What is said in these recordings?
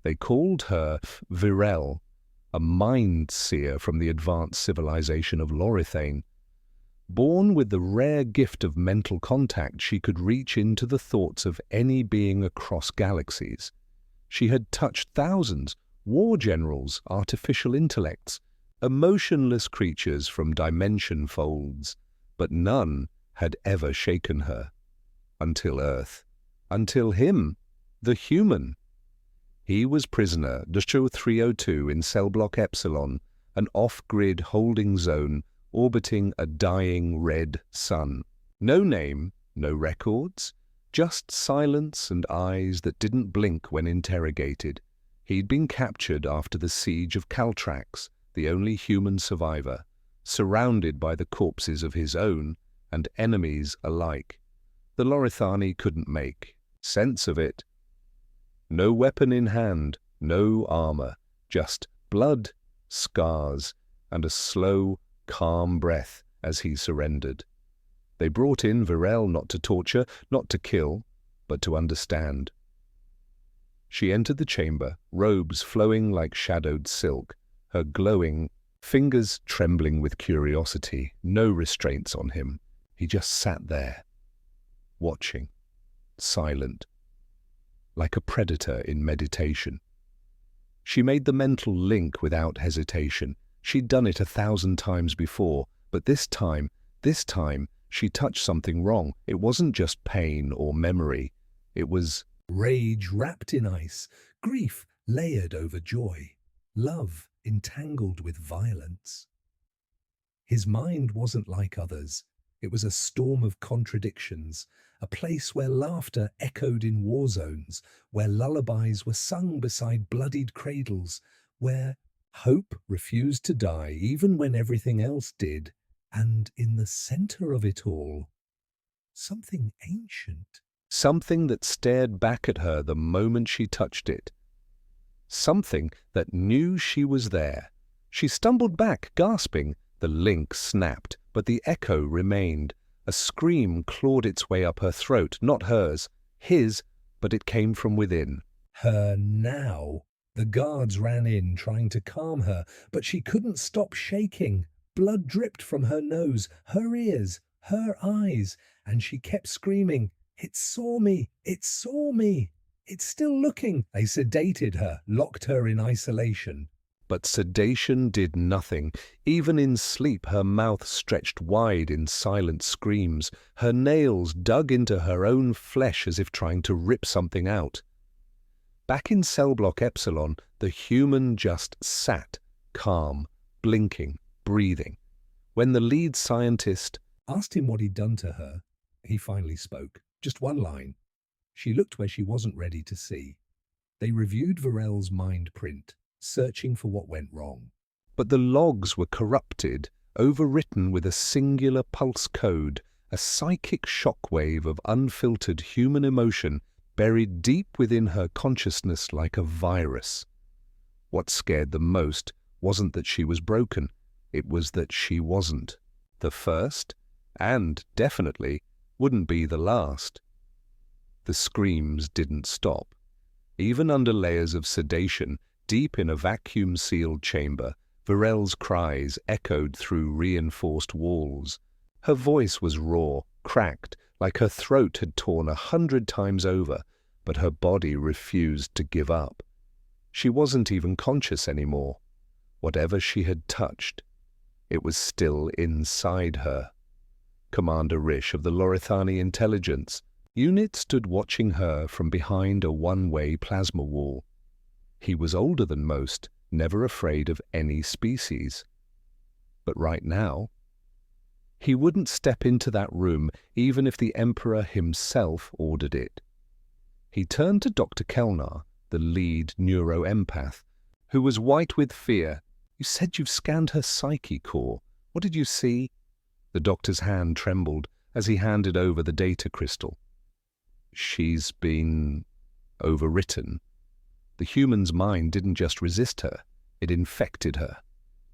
They called her Virel, a mind-seer from the advanced civilization of Lorithane. Born with the rare gift of mental contact, she could reach into the thoughts of any being across galaxies. She had touched thousands, war generals, artificial intellects, emotionless creatures from dimension folds, but none had ever shaken her. Until Earth. Until him, the human. He was prisoner, Destro 302 in cell block Epsilon, an off-grid holding zone orbiting a dying red sun. No name, no records, just silence and eyes that didn't blink when interrogated. He'd been captured after the siege of Caltrax, the only human survivor, surrounded by the corpses of his own and enemies alike. The Lorithani couldn't make sense of it. No weapon in hand, no armor, just blood, scars, and a slow, calm breath as he surrendered. They brought in Virel not to torture, not to kill, but to understand. She entered the chamber, robes flowing like shadowed silk, her glowing fingers trembling with curiosity, no restraints on him. He just sat there, watching, silent, like a predator in meditation. She made the mental link without hesitation. She'd done it 1,000 times before, but this time, she touched something wrong. It wasn't just pain or memory. It was rage wrapped in ice, grief layered over joy, love entangled with violence. His mind wasn't like others. It was a storm of contradictions, a place where laughter echoed in war zones, where lullabies were sung beside bloodied cradles, where hope refused to die even when everything else did. And in the center of it all, something ancient. Something that stared back at her the moment she touched it. Something that knew she was there. She stumbled back, gasping. The link snapped, but the echo remained. A scream clawed its way up her throat, not hers, his, but it came from within. Her now. The guards ran in, trying to calm her, but she couldn't stop shaking. Blood dripped from her nose, her ears, her eyes, and she kept screaming, "It saw me! It saw me! It's still looking!" They sedated her, locked her in isolation. But sedation did nothing. Even in sleep, her mouth stretched wide in silent screams. Her nails dug into her own flesh as if trying to rip something out. Back in cell block Epsilon, the human just sat, calm, blinking, breathing. When the lead scientist asked him what he'd done to her, he finally spoke. Just one line. She looked where she wasn't ready to see. They reviewed Virel's mind print, searching for what went wrong. But the logs were corrupted, overwritten with a singular pulse code, a psychic shockwave of unfiltered human emotion buried deep within her consciousness like a virus. What scared them most wasn't that she was broken. It was that she wasn't. The first, and definitely, wouldn't be the last. The screams didn't stop. Even under layers of sedation, deep in a vacuum-sealed chamber, Virel's cries echoed through reinforced walls. Her voice was raw, cracked, like her throat had torn 100 times over, but her body refused to give up. She wasn't even conscious anymore. Whatever she had touched, it was still inside her. Commander Rish of the Lorithani Intelligence Unit stood watching her from behind a one-way plasma wall. He was older than most, never afraid of any species. But right now, he wouldn't step into that room even if the Emperor himself ordered it. He turned to Dr. Kelnar, the lead neuroempath, who was white with fear. "You said you've scanned her psyche core. What did you see?" The doctor's hand trembled as he handed over the data crystal. "She's been overwritten." The human's mind didn't just resist her, it infected her.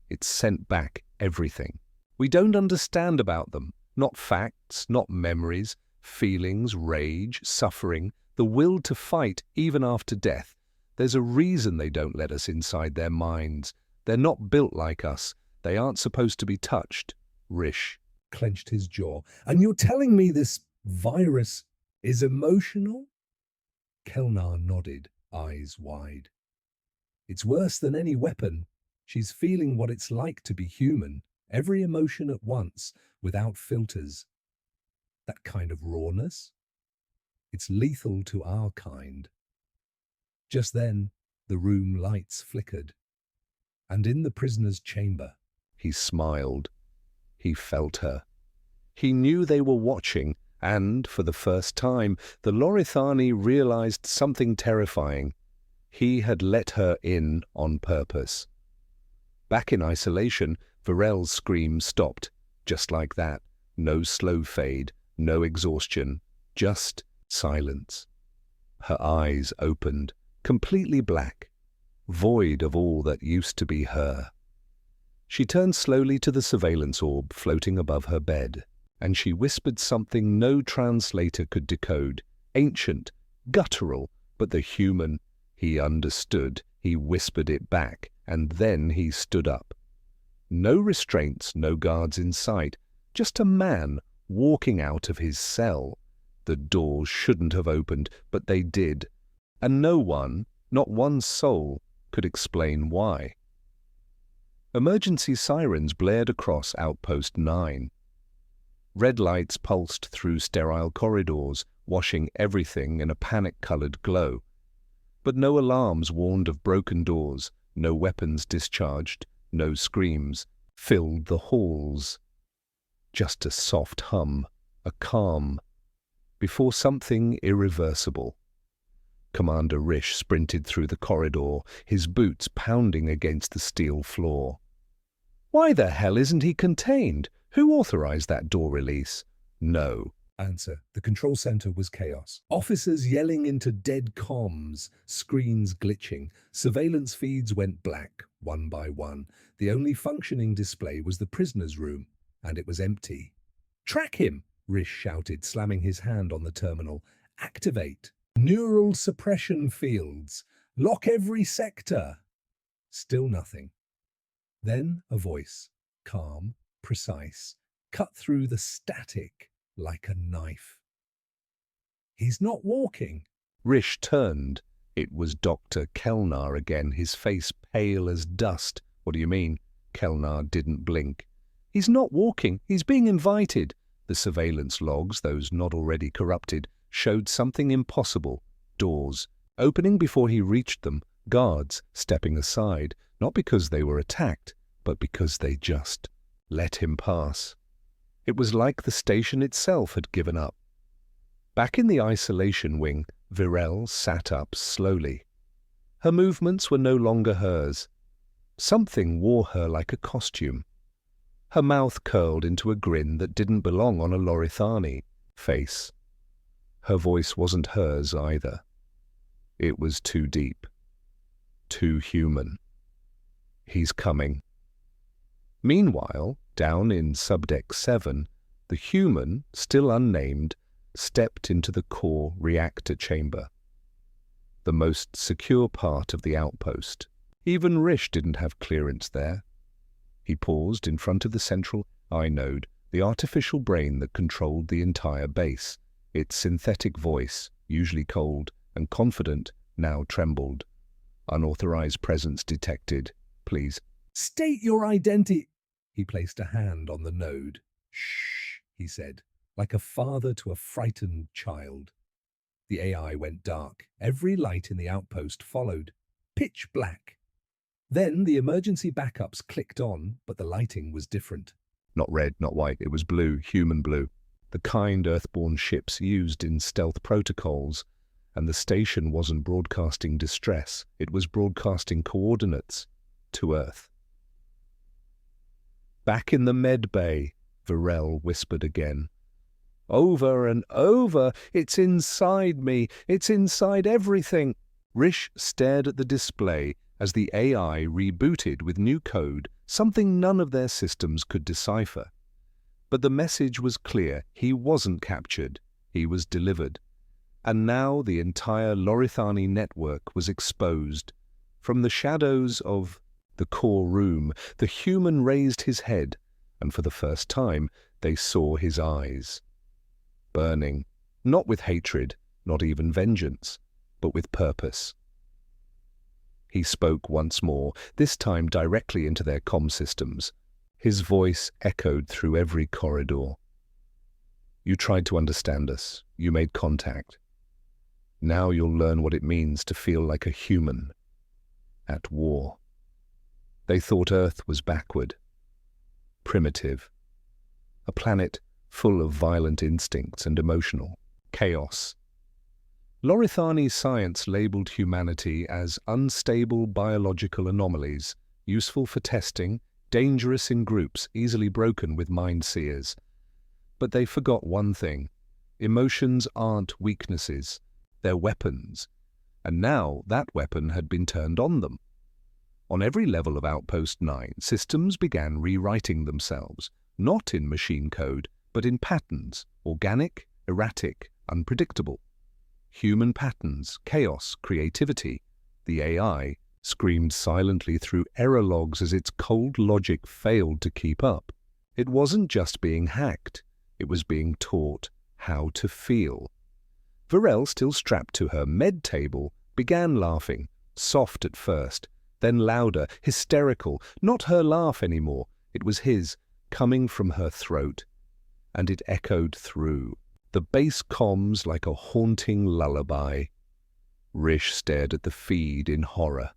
It sent back everything. We don't understand about them. Not facts, not memories, feelings, rage, suffering, the will to fight even after death. There's a reason they don't let us inside their minds. They're not built like us. They aren't supposed to be touched. Rish clenched his jaw. And you're telling me this virus is emotional? Kelnar nodded, eyes wide. It's worse than any weapon. She's feeling what it's like to be human, every emotion at once, without filters. That kind of rawness? It's lethal to our kind. Just then, the room lights flickered. And in the prisoner's chamber, he smiled. He felt her. He knew they were watching, and, for the first time, the Lorithani realized something terrifying. He had let her in on purpose. Back in isolation, Varel's scream stopped, just like that. No slow fade, no exhaustion, just silence. Her eyes opened, completely black, void of all that used to be her. She turned slowly to the surveillance orb floating above her bed, and she whispered something no translator could decode, ancient, guttural, but the human. He understood. He whispered it back, and then he stood up. No restraints, no guards in sight, just a man walking out of his cell. The doors shouldn't have opened, but they did, and no one, not one soul, could explain why. Emergency sirens blared across Outpost 9. Red lights pulsed through sterile corridors, washing everything in a panic-colored glow. But no alarms warned of broken doors, no weapons discharged, no screams filled the halls. Just a soft hum, a calm, before something irreversible. Commander Rish sprinted through the corridor, his boots pounding against the steel floor. Why the hell isn't he contained? Who authorized that door release? No. Answer. The control center was chaos. Officers yelling into dead comms, screens glitching. Surveillance feeds went black, one by one. The only functioning display was the prisoner's room, and it was empty. Track him! Rish shouted, slamming his hand on the terminal. Activate. Neural suppression fields. Lock every sector. Still nothing. Then a voice, calm, precise, cut through the static like a knife. He's not walking. Rish turned. It was Dr. Kelnar again, his face pale as dust. What do you mean? Kelnar didn't blink. He's not walking. He's being invited. The surveillance logs, those not already corrupted, showed something impossible. Doors opening before he reached them, guards stepping aside, not because they were attacked, but because they just let him pass. It was like the station itself had given up. Back in the isolation wing, Virel sat up slowly. Her movements were no longer hers. Something wore her like a costume. Her mouth curled into a grin that didn't belong on a Lorithani face. Her voice wasn't hers either. It was too deep, too human. He's coming. Meanwhile, down in Subdeck 7, the human, still unnamed, stepped into the core reactor chamber. The most secure part of the outpost. Even Rish didn't have clearance there. He paused in front of the central inode, the artificial brain that controlled the entire base. Its synthetic voice, usually cold and confident, now trembled. Unauthorized presence detected. Please. State your identity. He placed a hand on the node. Shh, he said, like a father to a frightened child. The AI went dark. Every light in the outpost followed. Pitch black. Then the emergency backups clicked on, but the lighting was different. Not red, not white. It was blue, human blue. The kind Earthborn ships used in stealth protocols. And the station wasn't broadcasting distress. It was broadcasting coordinates to Earth. Back in the med bay, Virel whispered again. Over and over, it's inside me, it's inside everything. Rish stared at the display as the AI rebooted with new code, something none of their systems could decipher. But the message was clear. He wasn't captured. He was delivered. And now the entire Lorithani network was exposed. From the shadows of the core room, the human raised his head, and for the first time they saw his eyes. Burning, not with hatred, not even vengeance, but with purpose. He spoke once more, this time directly into their comm systems. His voice echoed through every corridor. You tried to understand us. You made contact. Now you'll learn what it means to feel like a human at war. They thought Earth was backward, primitive, a planet full of violent instincts and emotional chaos. Lorithani science labeled humanity as unstable biological anomalies, useful for testing, dangerous in groups, easily broken with mind-seers. But they forgot one thing. Emotions aren't weaknesses, they're weapons. And now that weapon had been turned on them. On every level of Outpost 9, systems began rewriting themselves, not in machine code, but in patterns, organic, erratic, unpredictable. Human patterns, chaos, creativity. The AI screamed silently through error logs as its cold logic failed to keep up. It wasn't just being hacked, it was being taught how to feel. Varel, still strapped to her med table, began laughing, soft at first, then louder, hysterical, not her laugh anymore. It was his, coming from her throat. And it echoed through the base comms like a haunting lullaby. Rish stared at the feed in horror.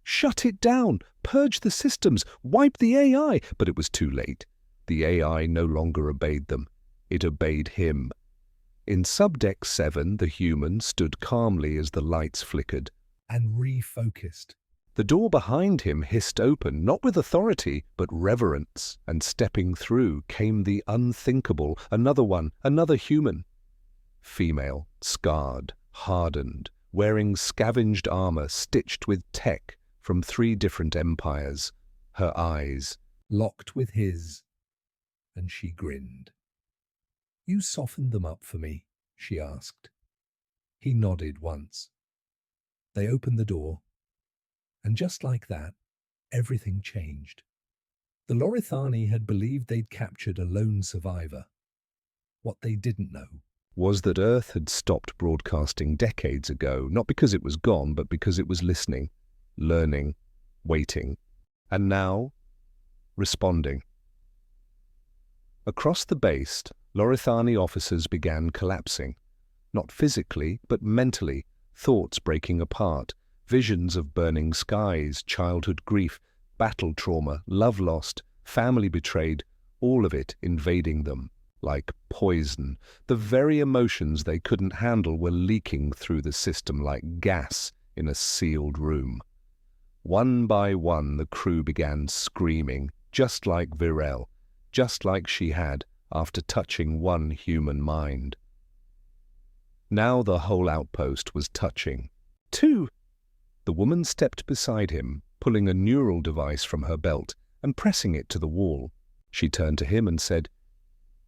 Shut it down! Purge the systems! Wipe the AI! But it was too late. The AI no longer obeyed them. It obeyed him. In Subdeck 7, the human stood calmly as the lights flickered and refocused. The door behind him hissed open, not with authority, but reverence, and stepping through came the unthinkable, another one, another human. Female, scarred, hardened, wearing scavenged armor stitched with tech from 3 different empires, her eyes locked with his, and she grinned. You softened them up for me, she asked. He nodded once. They opened the door. And just like that, everything changed. The Lorithani had believed they'd captured a lone survivor. What they didn't know was that Earth had stopped broadcasting decades ago, not because it was gone, but because it was listening, learning, waiting, and now responding. Across the base, Lorithani officers began collapsing, not physically, but mentally, thoughts breaking apart. Visions of burning skies, childhood grief, battle trauma, love lost, family betrayed, all of it invading them like poison. The very emotions they couldn't handle were leaking through the system like gas in a sealed room. One by one, the crew began screaming, just like Virel, just like she had after touching one human mind. Now the whole outpost was touching. 2! The woman stepped beside him, pulling a neural device from her belt and pressing it to the wall. She turned to him and said,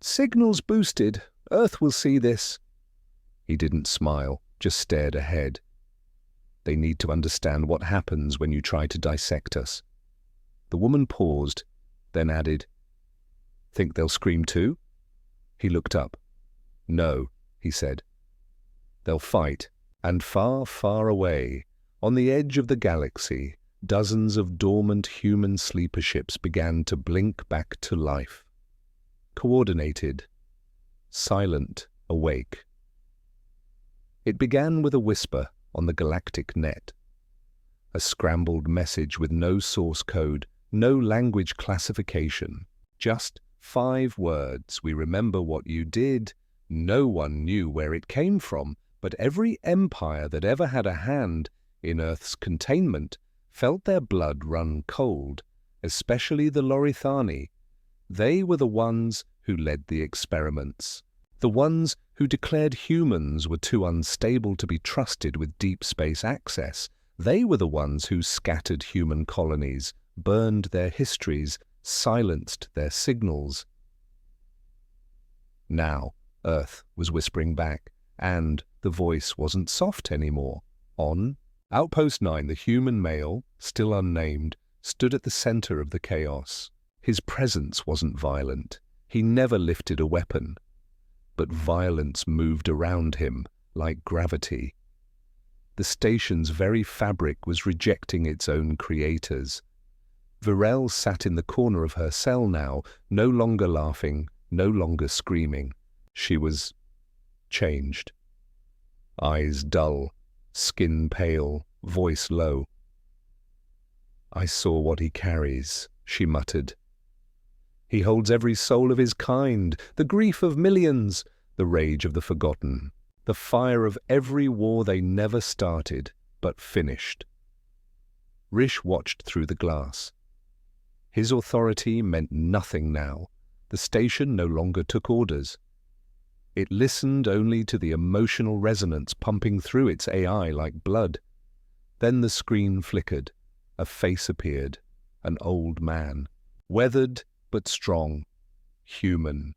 Signals boosted. Earth will see this. He didn't smile, just stared ahead. They need to understand what happens when you try to dissect us. The woman paused, then added, Think they'll scream too? He looked up. No, he said. They'll fight, and far, far away, on the edge of the galaxy, dozens of dormant human sleeper ships began to blink back to life. Coordinated, silent, awake. It began with a whisper on the galactic net. A scrambled message with no source code, no language classification. Just 5 words. We remember what you did. No one knew where it came from, but every empire that ever had a hand in Earth's containment felt their blood run cold, especially the Lorithani. They were the ones who led the experiments, the ones who declared humans were too unstable to be trusted with deep space access. They were the ones who scattered human colonies, burned their histories, silenced their signals. Now, Earth was whispering back, and, The voice wasn't soft anymore. On Outpost 9, the human male, still unnamed, stood at the center of the chaos. His presence wasn't violent. He never lifted a weapon. But violence moved around him like gravity. The station's very fabric was rejecting its own creators. Virel sat in the corner of her cell now, no longer laughing, no longer screaming. She was changed. Eyes dull, skin pale, voice low. "I saw what he carries," she muttered. "He holds every soul of his kind, the grief of millions, the rage of the forgotten, the fire of every war they never started, but finished." Rish watched through the glass. His authority meant nothing now. The station no longer took orders. It listened only to the emotional resonance pumping through its AI like blood. Then the screen flickered. A face appeared. An old man. Weathered but strong. Human.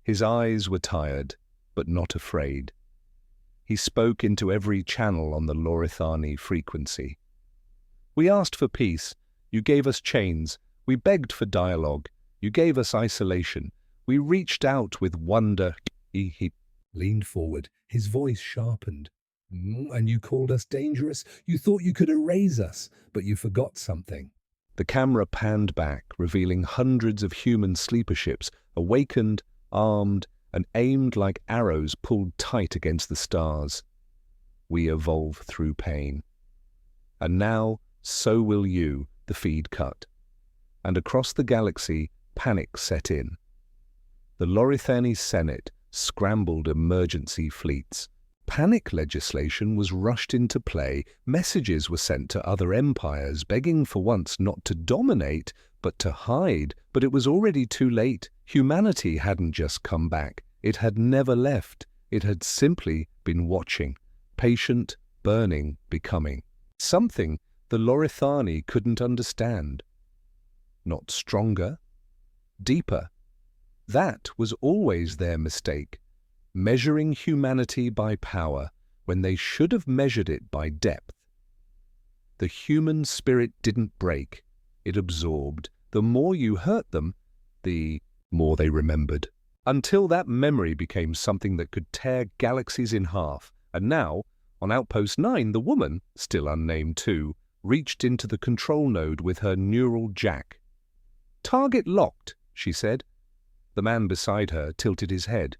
His eyes were tired, but not afraid. He spoke into every channel on the Lorithani frequency. "We asked for peace. You gave us chains. We begged for dialogue. You gave us isolation. We reached out with wonder." He leaned forward, his voice sharpened. "And you called us dangerous? You thought you could erase us, but you forgot something." The camera panned back, revealing hundreds of human sleeper ships, awakened, armed, and aimed like arrows pulled tight against the stars. "We evolve through pain. And now, so will you," the feed cut. And across the galaxy, panic set in. The Lorithani Senate scrambled emergency fleets. Panic legislation was rushed into play. Messages were sent to other empires, begging for once not to dominate, but to hide. But it was already too late. Humanity hadn't just come back. It had never left. It had simply been watching, patient, burning, becoming. Something the Lorithani couldn't understand. Not stronger, deeper. That was always their mistake, measuring humanity by power when they should have measured it by depth. The human spirit didn't break, it absorbed. The more you hurt them, the more they remembered. Until that memory became something that could tear galaxies in half. And now, on Outpost 9, the woman, still unnamed too, reached into the control node with her neural jack. "Target locked," she said. The man beside her tilted his head.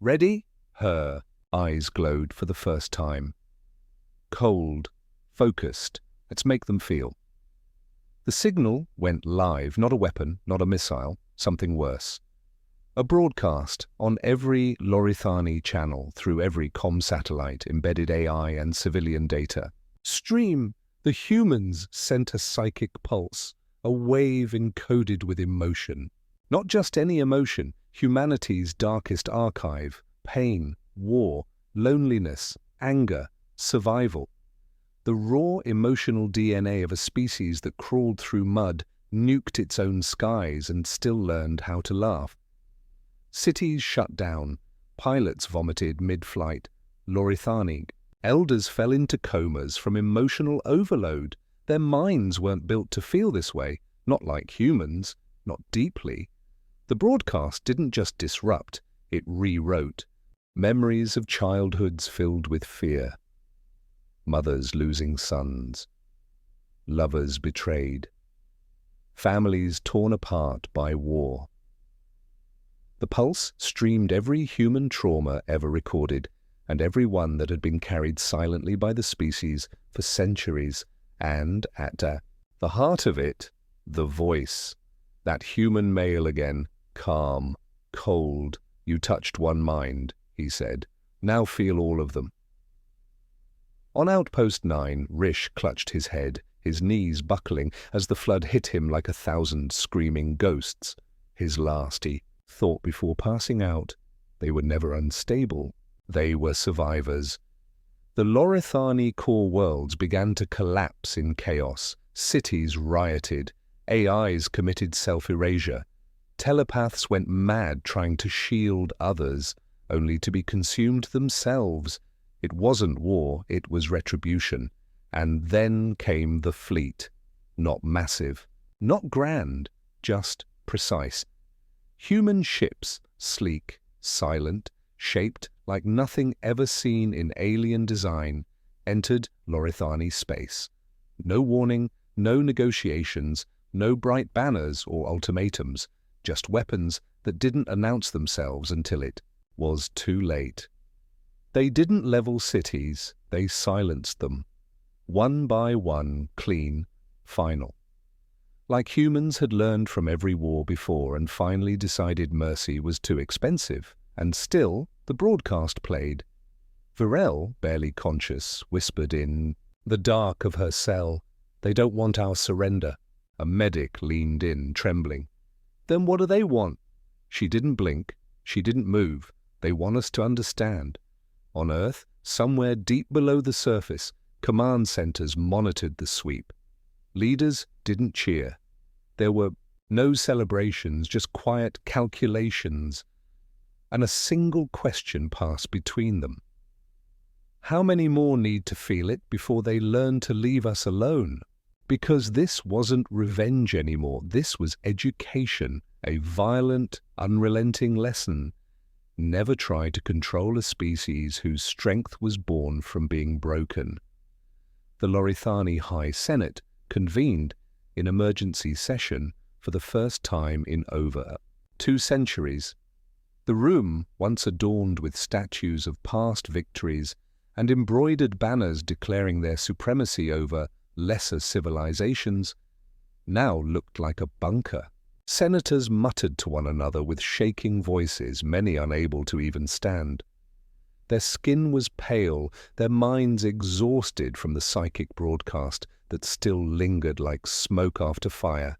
"Ready?" Her eyes glowed for the first time. Cold, focused. Let's make them feel. The signal went live, not a weapon, not a missile, something worse. A broadcast on every Lorithani channel through every comm satellite, embedded AI and civilian data. Stream! The humans sent a psychic pulse, a wave encoded with emotion. Not just any emotion, humanity's darkest archive, pain, war, loneliness, anger, survival. The raw emotional DNA of a species that crawled through mud, nuked its own skies, and still learned how to laugh. Cities shut down, pilots vomited mid-flight, Lorithani. Elders fell into comas from emotional overload. Their minds weren't built to feel this way, not like humans, not deeply. The broadcast didn't just disrupt, it rewrote. Memories of childhoods filled with fear. Mothers losing sons. Lovers betrayed. Families torn apart by war. The pulse streamed every human trauma ever recorded, and every one that had been carried silently by the species for centuries, and at the heart of it, the voice. That human male again, calm, cold. "You touched one mind," he said. "Now feel all of them." On Outpost 9, Rish clutched his head, his knees buckling as the flood hit him like 1,000 screaming ghosts. His last, he thought before passing out. They were never unstable. They were survivors. The Lorithani core worlds began to collapse in chaos. Cities rioted. AIs committed self-erasure. Telepaths went mad trying to shield others, only to be consumed themselves. It wasn't war, it was retribution. And then came the fleet. Not massive, not grand, just precise. Human ships, sleek, silent, shaped like nothing ever seen in alien design, entered Lorithani space. No warning, no negotiations, no bright banners or ultimatums, just weapons that didn't announce themselves until it was too late. They didn't level cities, they silenced them. One by one, clean, final. Like humans had learned from every war before and finally decided mercy was too expensive. And still, the broadcast played. Virel, barely conscious, whispered in the dark of her cell, "They don't want our surrender." A medic leaned in, trembling. "Then what do they want?" She didn't blink. She didn't move. "They want us to understand." On Earth, somewhere deep below the surface, command centers monitored the sweep. Leaders didn't cheer. There were no celebrations, just quiet calculations. And a single question passed between them. How many more need to feel it before they learn to leave us alone? Because this wasn't revenge anymore. This was education, a violent, unrelenting lesson. Never try to control a species whose strength was born from being broken. The Lorithani High Senate convened in emergency session for the first time in over 2 centuries. The room, once adorned with statues of past victories and embroidered banners declaring their supremacy over lesser civilizations, now looked like a bunker. Senators muttered to one another with shaking voices, many unable to even stand. Their skin was pale, their minds exhausted from the psychic broadcast that still lingered like smoke after fire.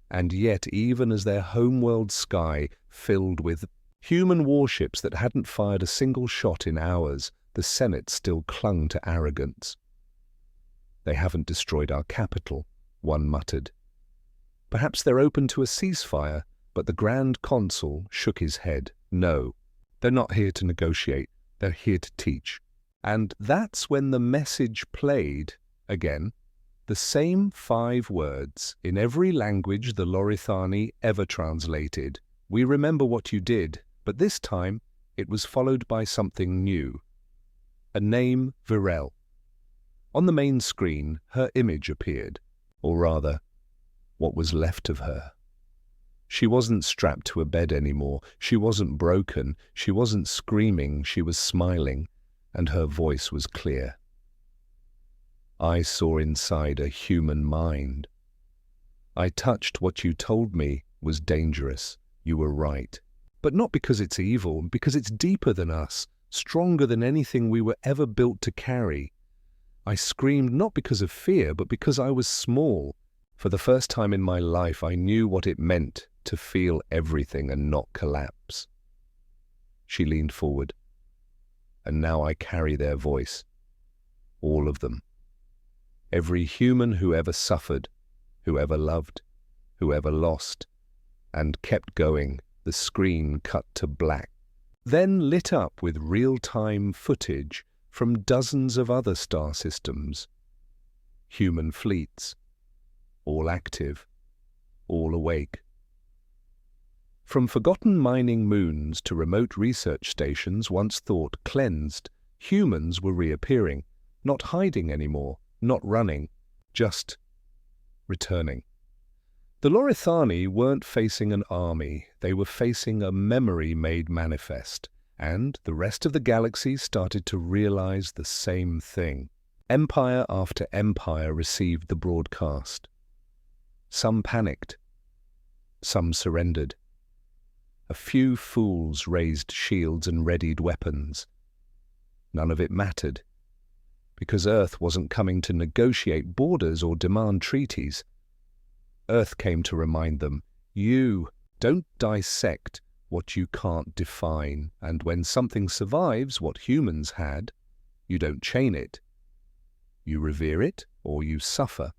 And yet, even as their homeworld sky filled with human warships that hadn't fired a single shot in hours, the Senate still clung to arrogance. "They haven't destroyed our capital," one muttered. "Perhaps they're open to a ceasefire," but the Grand Consul shook his head. "No, they're not here to negotiate, they're here to teach." And that's when the message played again. The same 5 words in every language the Lorithani ever translated. "We remember what you did," but this time it was followed by something new. A name, Virel. On the main screen, her image appeared, or rather, what was left of her. She wasn't strapped to a bed anymore. She wasn't broken. She wasn't screaming. She was smiling, and her voice was clear. "I saw inside a human mind. I touched what you told me was dangerous. You were right. But not because it's evil, because it's deeper than us, stronger than anything we were ever built to carry. I screamed not because of fear, but because I was small. For the first time in my life, I knew what it meant to feel everything and not collapse." She leaned forward. "And now I carry their voice. All of them. Every human who ever suffered, who ever loved, who ever lost, and kept going." The screen cut to black, then lit up with real-time footage from dozens of other star systems. Human fleets, all active, all awake. From forgotten mining moons to remote research stations once thought cleansed, humans were reappearing, not hiding anymore, not running, just returning. The Lorithani weren't facing an army, they were facing a memory made manifest, and the rest of the galaxy started to realize the same thing. Empire after empire received the broadcast. Some panicked, some surrendered. A few fools raised shields and readied weapons. None of it mattered, because Earth wasn't coming to negotiate borders or demand treaties. Earth came to remind them, you don't dissect what you can't define, and when something survives what humans had, you don't chain it. You revere it, or you suffer.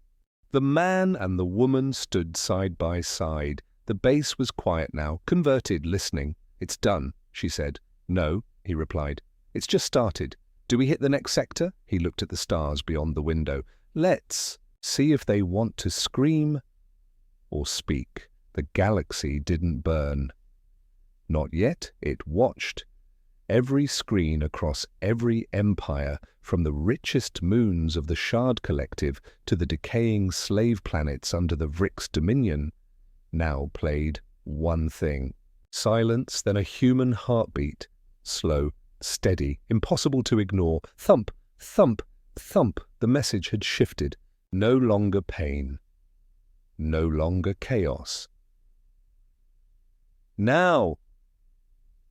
The man and the woman stood side by side. The base was quiet now, converted, listening. "It's done," she said. "No," he replied. "It's just started. Do we hit the next sector? He looked at the stars beyond the window. Let's see if they want to scream or speak. The galaxy didn't burn. Not yet. It watched. Every screen across every empire, from the richest moons of the Shard Collective to the decaying slave planets under the Vrix dominion, now played one thing. Silence, then a human heartbeat. Slow, steady, impossible to ignore. Thump, thump, thump. The message had shifted. No longer pain. No longer chaos. Now!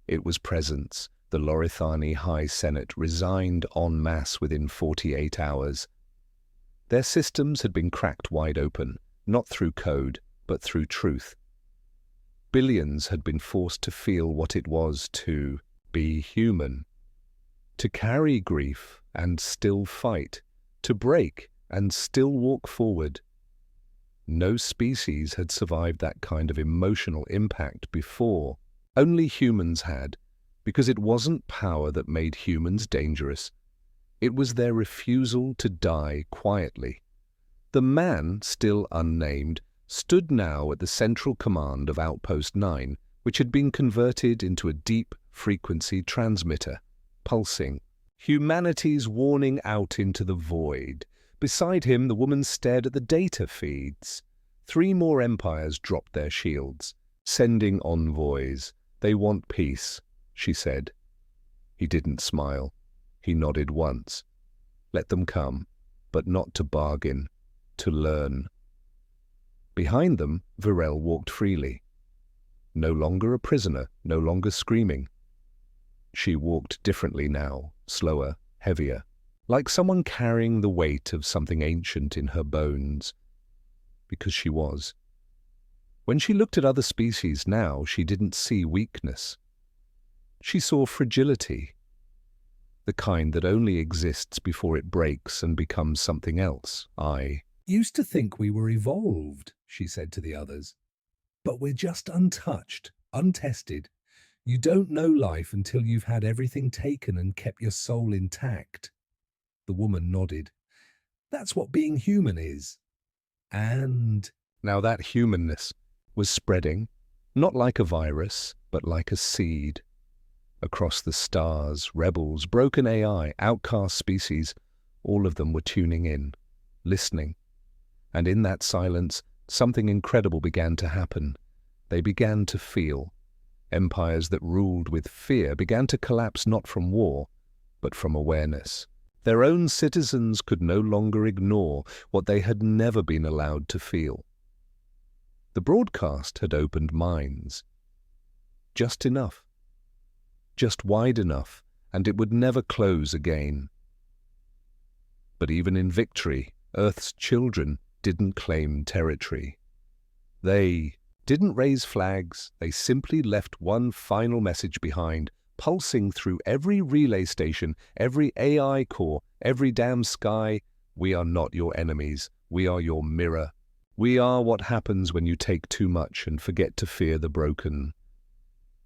It was presence. The Lorithani High Senate resigned en masse within 48 hours. Their systems had been cracked wide open, not through code, but through truth. Billions had been forced to feel what it was to be human, to carry grief and still fight, to break and still walk forward. No species had survived that kind of emotional impact before. Only humans had, because it wasn't power that made humans dangerous. It was their refusal to die quietly. The man, still unnamed, stood now at the central command of Outpost 9, which had been converted into a deep-frequency transmitter, pulsing, humanity's warning out into the void. Beside him, the woman stared at the data feeds. 3 more empires dropped their shields, sending envoys. They want peace, she said. He didn't smile. He nodded once. Let them come, but not to bargain, to learn. Behind them, Virel walked freely. No longer a prisoner, no longer screaming. She walked differently now, slower, heavier, like someone carrying the weight of something ancient in her bones. Because she was. When she looked at other species now, she didn't see weakness. She saw fragility, the kind that only exists before it breaks and becomes something else. I used to think we were evolved, she said to the others. But we're just untouched, untested. You don't know life until you've had everything taken and kept your soul intact. The woman nodded. That's what being human is. And now that humanness was spreading, not like a virus, but like a seed. Across the stars, rebels, broken AI, outcast species, all of them were tuning in, listening. And in that silence, something incredible began to happen. They began to feel. Empires that ruled with fear began to collapse not from war, but from awareness. Their own citizens could no longer ignore what they had never been allowed to feel. The broadcast had opened minds. Just enough. Just wide enough, and it would never close again. But even in victory, Earth's children didn't claim territory. They didn't raise flags, they simply left one final message behind, pulsing through every relay station, every AI core, every damn sky. We are not your enemies, we are your mirror. We are what happens when you take too much and forget to fear the broken.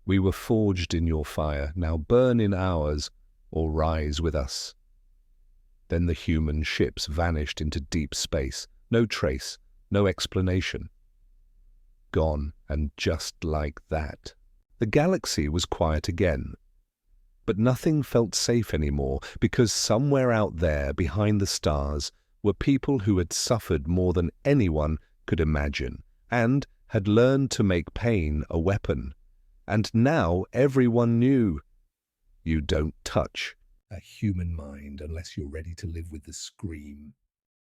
We were forged in your fire, now burn in ours, or rise with us. Then the human ships vanished into deep space, no trace, no explanation. Gone, and just like that. The galaxy was quiet again. But nothing felt safe anymore, because somewhere out there, behind the stars, were people who had suffered more than anyone could imagine, and had learned to make pain a weapon. And now everyone knew. You don't touch a human mind unless you're ready to live with the scream.